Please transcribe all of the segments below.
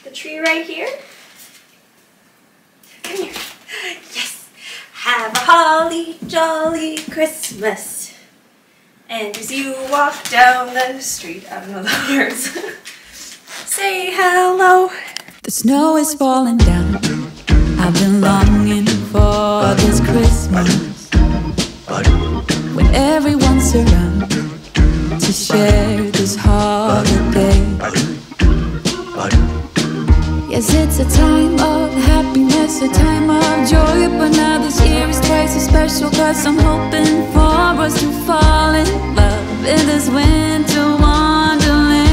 the tree right here. Come here. Yes! Have a holly jolly Christmas. And as you walk down the street, I don't know the words, say hello. The snow is falling down. I've been longing for this Christmas, when everyone's around to share this holiday. Yes, it's a time of happiness, a time of joy, but now this year is twice as special, 'cause I'm hoping for us to fall in love in this winter wonderland.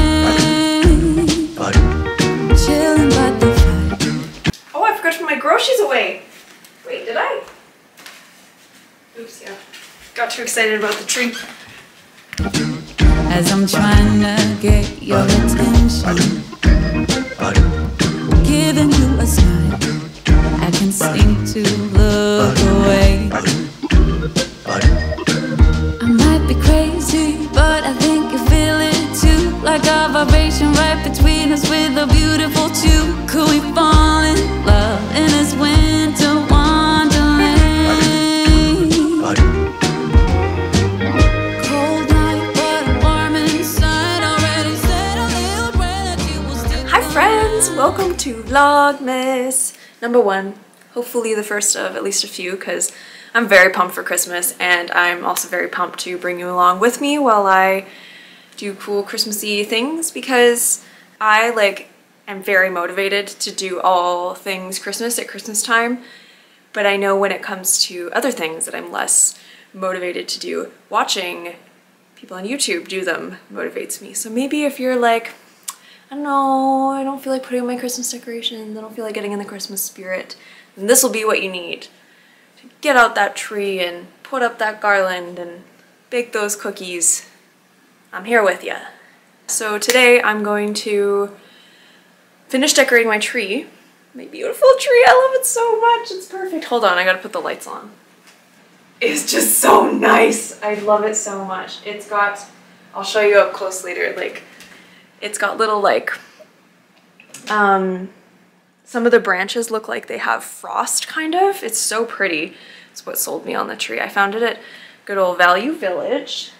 Chilling by the fire. Oh, I forgot to put my groceries away. Wait, did I? Oops, yeah. Got too excited about the tree. As I'm trying to get your attention, giving you a smile, I can seem to look away. I might be crazy, but I think you feel it too, like a vibration right between us with a beautiful tune. Could we fall in love in this winter wonderland? Cold night, but warm inside, already said a little prayer that you will still. Hi friends, welcome to Vlogmas number 1. Hopefully the first of at least a few, because I'm very pumped for Christmas, and I'm also very pumped to bring you along with me while I do cool Christmassy things, because I am very motivated to do all things Christmas at Christmas time, but I know when it comes to other things that I'm less motivated to do. Watching people on YouTube do them motivates me. So maybe if you're like, I don't know, I don't feel like putting up my Christmas decorations, I don't feel like getting in the Christmas spirit, then this will be what you need to get out that tree and put up that garland and bake those cookies. I'm here with ya. So today I'm going to finish decorating my tree. My beautiful tree, I love it so much, it's perfect. Hold on, I gotta put the lights on. It's just so nice. I love it so much. It's got, I'll show you up close later, it's got little some of the branches look like they have frost, kind of. It's so pretty. It's what sold me on the tree. I found it at good old Value Village.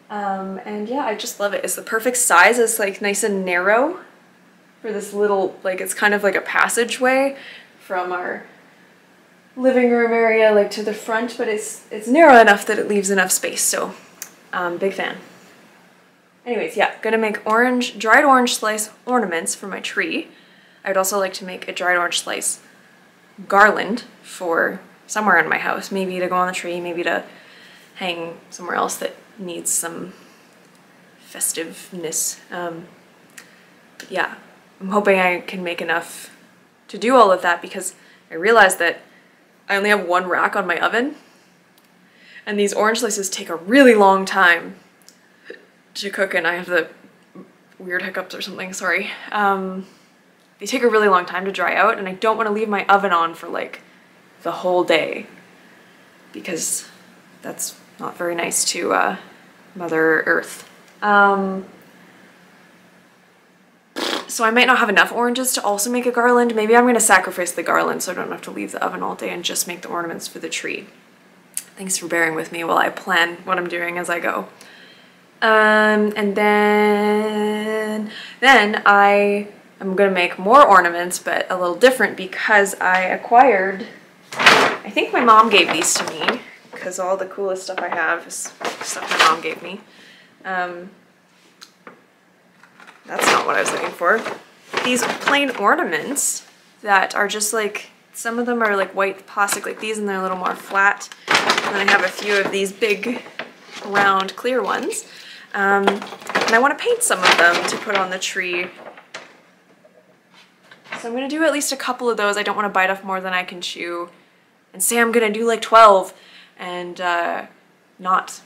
And yeah, I just love it. It's the perfect size. It's nice and narrow for this little, it's kind of like a passageway from our living room area to the front, but it's narrow enough that it leaves enough space, so big fan. Anyways, yeah, gonna make dried orange slice ornaments for my tree. I'd also like to make a dried orange slice garland for somewhere in my house, maybe to go on the tree, maybe to hang somewhere else that needs some festiveness. But yeah, I'm hoping I can make enough to do all of that, because I realized that I only have one rack on my oven, and these orange slices take a really long time to cook, and I have the weird hiccups or something, sorry. They take a really long time to dry out, and I don't want to leave my oven on for the whole day, because that's not very nice to Mother Earth. So I might not have enough oranges to also make a garland. Maybe I'm going to sacrifice the garland so I don't have to leave the oven all day and just make the ornaments for the tree. Thanks for bearing with me while I plan what I'm doing as I go. And then I am going to make more ornaments, but a little different, because I acquired, I think my mom gave these to me, because all the coolest stuff I have is stuff my mom gave me. That's not what I was looking for. These plain ornaments that are just some of them are white plastic like these, and they're a little more flat. And then I have a few of these big, round, clear ones. And I want to paint some of them to put on the tree. So I'm going to do at least a couple of those. I don't want to bite off more than I can chew. And say I'm going to do 12 and not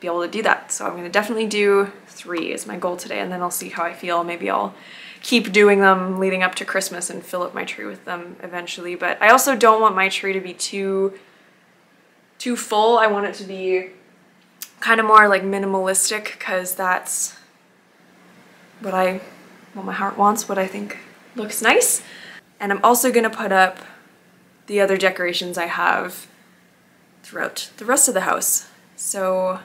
be able to do that. So I'm going to definitely do 3 is my goal today, and then I'll see how I feel. Maybe I'll keep doing them leading up to Christmas and fill up my tree with them eventually. But I also don't want my tree to be too full. I want it to be kind of more minimalistic, because that's what I what my heart wants, what I think looks nice. And I'm also gonna put up the other decorations I have throughout the rest of the house. So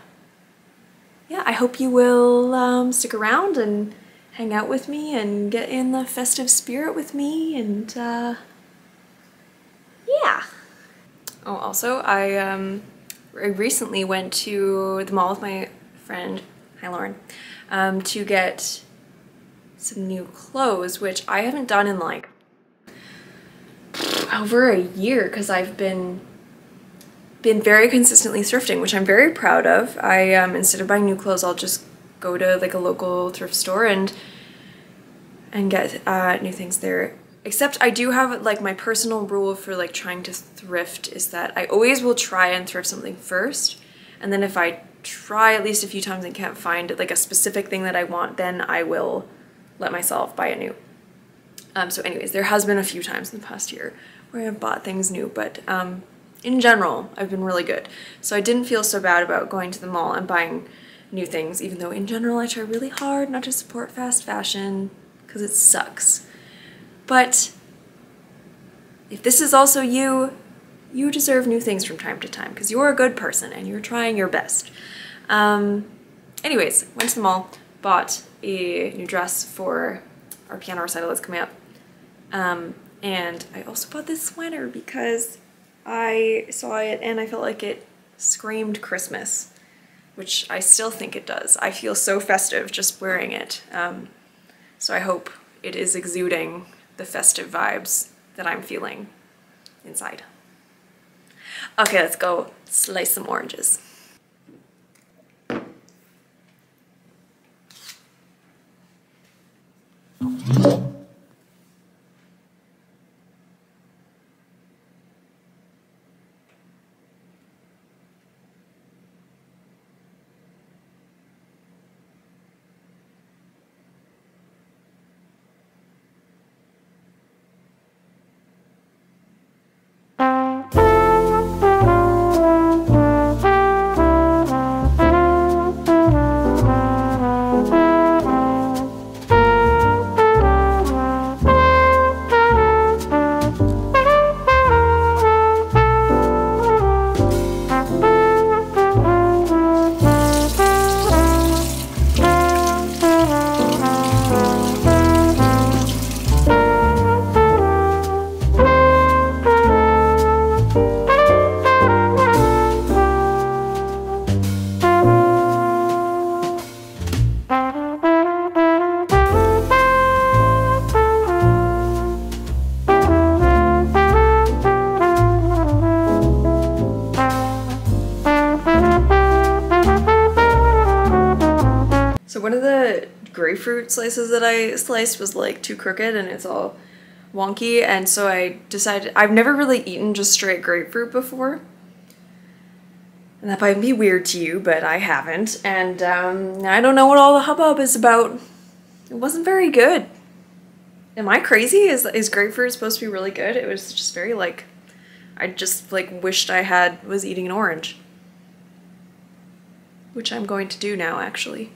yeah, I hope you will stick around and hang out with me and get in the festive spirit with me, and yeah. Oh, also, I recently went to the mall with my friend, hi Lauren, to get some new clothes, which I haven't done in like over a year because I've been very consistently thrifting, which I'm very proud of. I instead of buying new clothes, I'll just go to like a local thrift store and get new things there. Except I do have like my personal rule for like trying to thrift is that I always will try and thrift something first, and then if I try at least a few times and can't find like a specific thing that I want, then I will let myself buy it new. So anyways, there has been a few times in the past year where I've bought things new, but in general, I've been really good. So I didn't feel so bad about going to the mall and buying new things, even though in general I try really hard not to support fast fashion because it sucks. But if this is also you, you deserve new things from time to time because you're a good person and you're trying your best. Anyways, went to the mall, bought a new dress for our piano recital that's coming up. And I also bought this sweater because I saw it and I felt like it screamed Christmas, which I still think it does. I feel so festive just wearing it. So I hope it is exuding the festive vibes that I'm feeling inside. Okay, let's go slice some oranges. So one of the grapefruit slices that I sliced was like too crooked and it's all wonky, and so I decided, I've never really eaten just straight grapefruit before. And that might be weird to you, but I haven't, and I don't know what all the hubbub is about. It wasn't very good. Am I crazy? Is grapefruit supposed to be really good? It was just very like, I just like wished I was eating an orange. Which I'm going to do now, actually.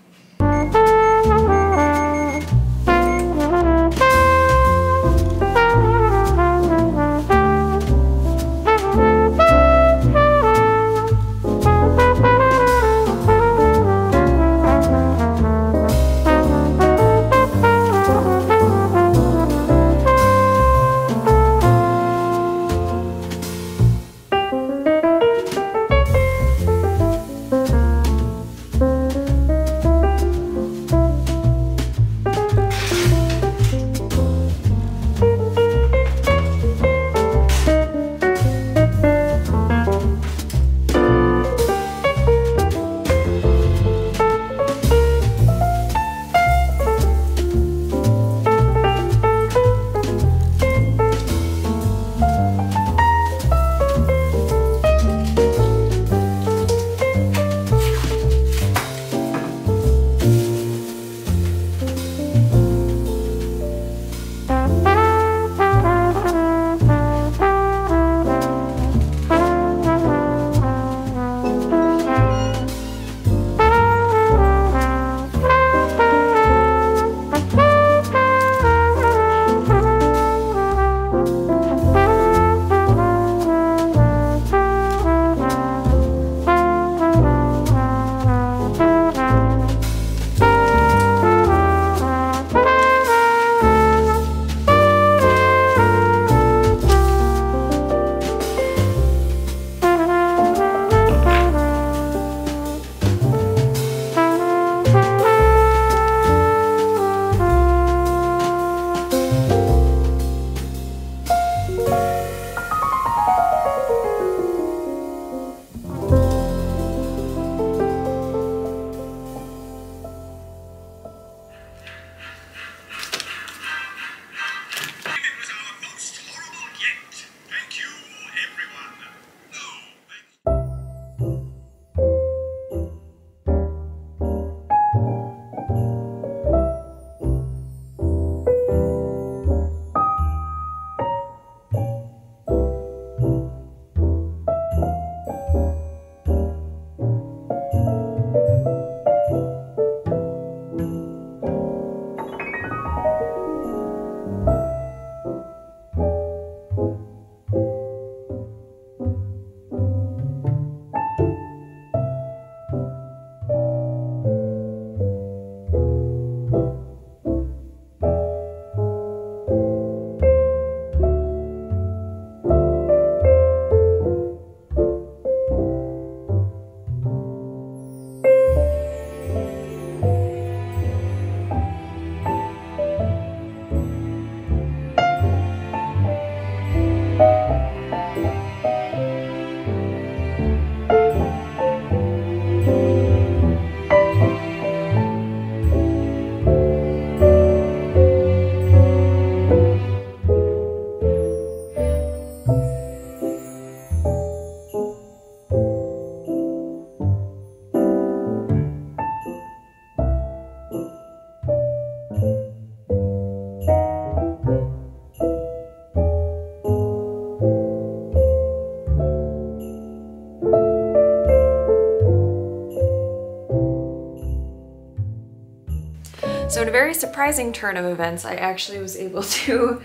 a very surprising turn of events, I actually was able to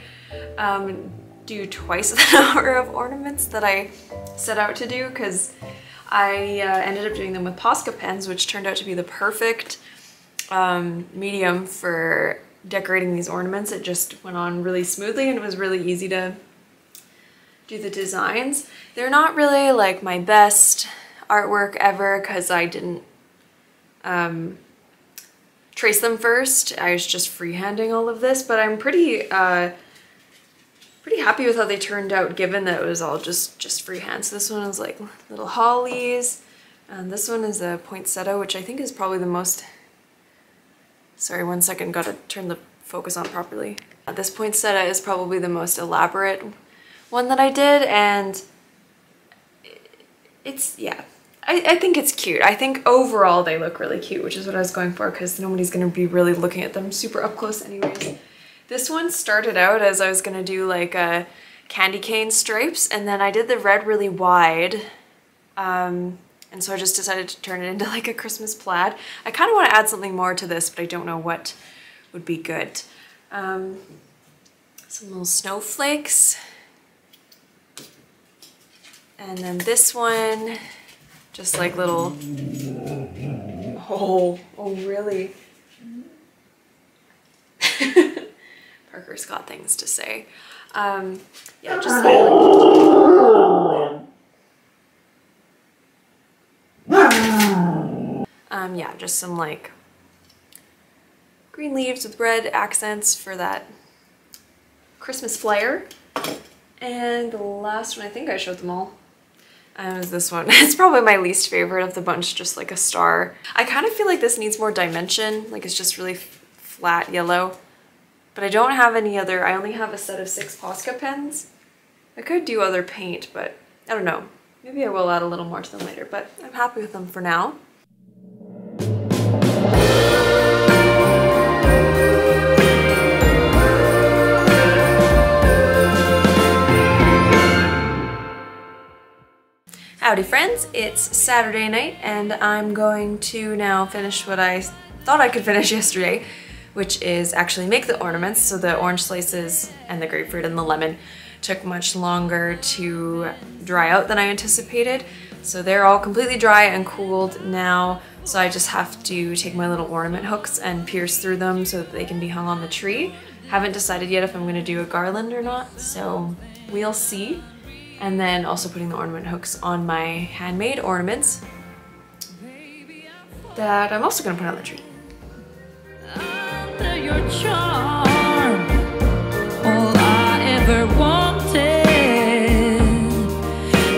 do twice the number of ornaments that I set out to do, because I ended up doing them with Posca pens, which turned out to be the perfect medium for decorating these ornaments. It just went on really smoothly and it was really easy to do the designs. They're not really like my best artwork ever because I didn't trace them first. I was just freehanding all of this, but I'm pretty happy with how they turned out, given that it was all just freehand. So this one is like little hollies, and this one is a poinsettia, which I think is probably the most, sorry, one second, gotta turn the focus on properly. This poinsettia is probably the most elaborate one that I did, and it's, yeah, I think it's cute. I think overall they look really cute, which is what I was going for, because nobody's gonna be really looking at them super up close anyways. This one started out as I was gonna do like a candy cane stripes, and then I did the red really wide, and so I just decided to turn it into like a Christmas plaid. I kind of want to add something more to this, but I don't know what would be good. Some little snowflakes. And then this one, just like little, oh really? Parker's got things to say. Yeah, just yeah, just some like green leaves with red accents for that Christmas flair. And the last one, I think I showed them all, is this one. It's probably my least favorite of the bunch, just like a star. I kind of feel like this needs more dimension, like it's just really flat yellow. But I don't have any other, I only have a set of 6 Posca pens. I could do other paint, but I don't know. Maybe I will add a little more to them later, but I'm happy with them for now. Howdy friends, it's Saturday night and I'm going to now finish what I thought I could finish yesterday, which is actually make the ornaments. So the orange slices and the grapefruit and the lemon took much longer to dry out than I anticipated. So they're all completely dry and cooled now. So I just have to take my little ornament hooks and pierce through them so that they can be hung on the tree. Haven't decided yet if I'm gonna do a garland or not, so we'll see. And then also putting the ornament hooks on my handmade ornaments that I'm also gonna put on the tree. Under your charm, all I ever wanted,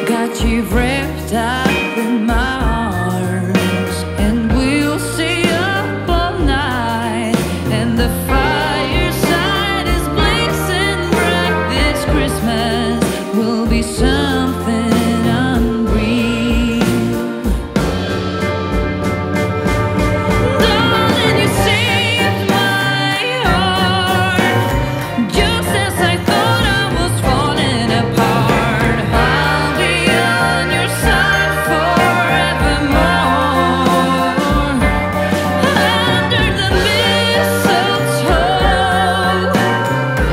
got you wrapped up in my arms, and we'll stay up all night, and the fireside is blazing bright. This Christmas will be something unreal. Darling, you saved my heart, just as I thought I was falling apart. I'll be on your side forevermore. Under the mistletoe,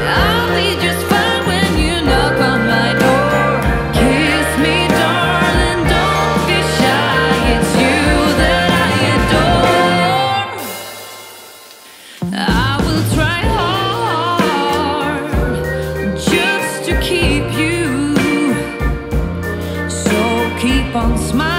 I'll be just fine when you knock on my door. Kiss me, darling, don't be shy. It's you that I adore. I will try hard just to keep you, so keep on smiling.